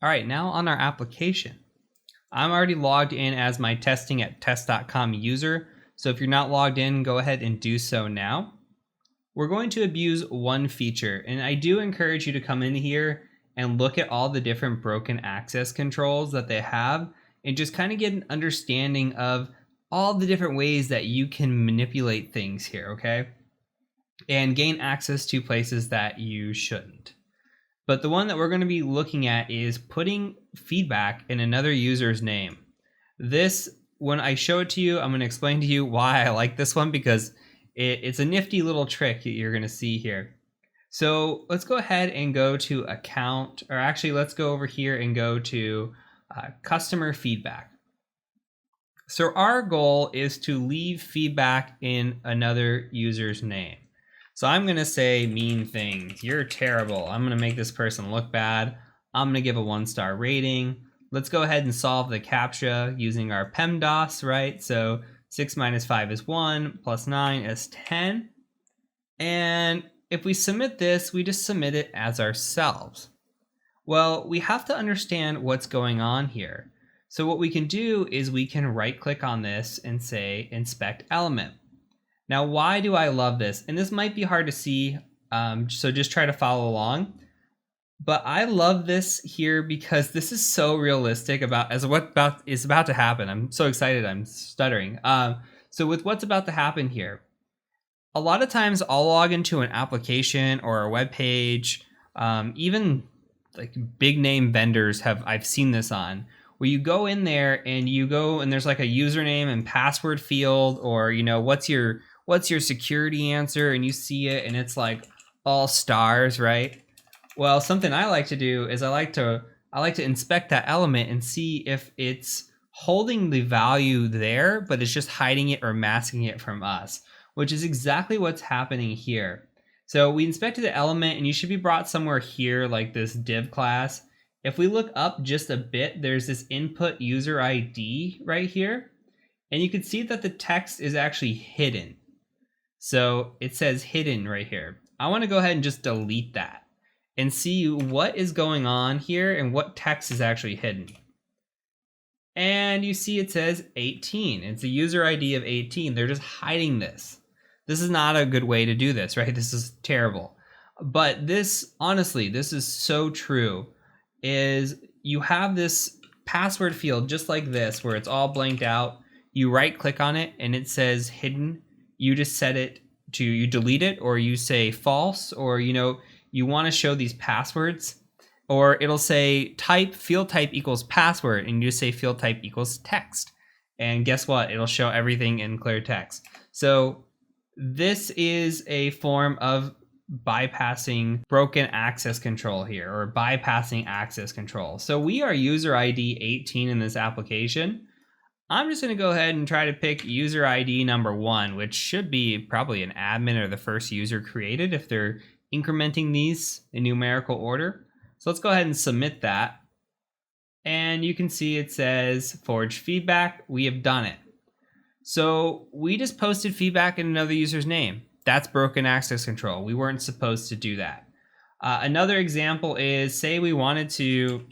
All right, now on our application. I'm already logged in as my testing at test.com user. So if you're not logged in, go ahead and do so now. We're going to abuse one feature, and I do encourage you to come in here and look at all the different broken access controls that they have and just kind of get an understanding of all the different ways that you can manipulate things here, okay? And gain access to places that you shouldn't. But the one that we're going to be looking at is putting feedback in another user's name. This, when I show it to you, I'm going to explain to you why I like this one, because it's a nifty little trick that you're going to see here. So let's go ahead and go to account, or actually let's go over here and go to customer feedback. So our goal is to leave feedback in another user's name. So I'm going to say mean things. You're terrible. I'm going to make this person look bad. I'm going to give a 1-star rating. Let's go ahead and solve the CAPTCHA using our PEMDAS, right? So 6 minus 5 is 1, plus 9 is 10. And if we submit this, we just submit it as ourselves. Well, we have to understand what's going on here. So what we can do is we can right click on this and say inspect element. Now, why do I love this? And this might be hard to see, so just try to follow along. But I love this here because this is so realistic about what is about to happen. I'm so excited, I'm stuttering. So with what's about to happen here, a lot of times I'll log into an application or a web page, even like big name vendors I've seen this on, where you go in there and there's like a username and password field, or what's your security answer, and you see it and it's like all stars, right? Well, something I like to do is I like to inspect that element and see if it's holding the value there, but it's just hiding it or masking it from us, which is exactly what's happening here. So we inspected the element, and you should be brought somewhere here like this div class. If we look up just a bit, there's this input user ID right here, and you can see that the text is actually hidden. So it says hidden right here. I want to go ahead and just delete that and see what is going on here and what text is actually hidden. And you see it says 18. It's a user ID of 18. They're just hiding this. This is not a good way to do this, right? This is terrible. But this, honestly, this is so true, is you have this password field just like this where it's all blanked out. You right click on it and it says hidden. You just set it to, you delete it, or you say false, or you want to show these passwords, or it'll say field type equals password, and you just say field type equals text. And guess what? It'll show everything in clear text. So this is a form of bypassing broken access control here, or bypassing access control. So we are user ID 18 in this application. I'm just going to go ahead and try to pick user ID number 1, which should be probably an admin or the first user created if they're incrementing these in numerical order. So let's go ahead and submit that. And you can see it says forge feedback. We have done it. So we just posted feedback in another user's name. That's broken access control. We weren't supposed to do that. Another example is, say we wanted to,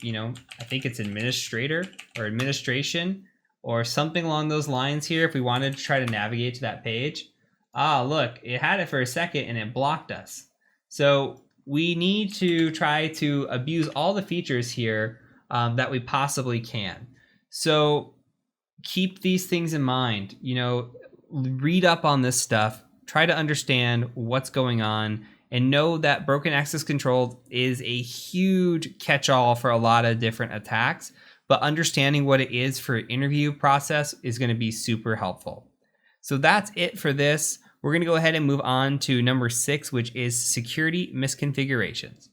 I think it's administrator or administration or something along those lines here. If we wanted to try to navigate to that page, look, it had it for a second and it blocked us. So we need to try to abuse all the features here that we possibly can. So keep these things in mind, read up on this stuff, try to understand what's going on, and know that broken access control is a huge catch-all for a lot of different attacks, but understanding what it is for an interview process is going to be super helpful. So that's it for this. We're going to go ahead and move on to number 6, which is security misconfigurations.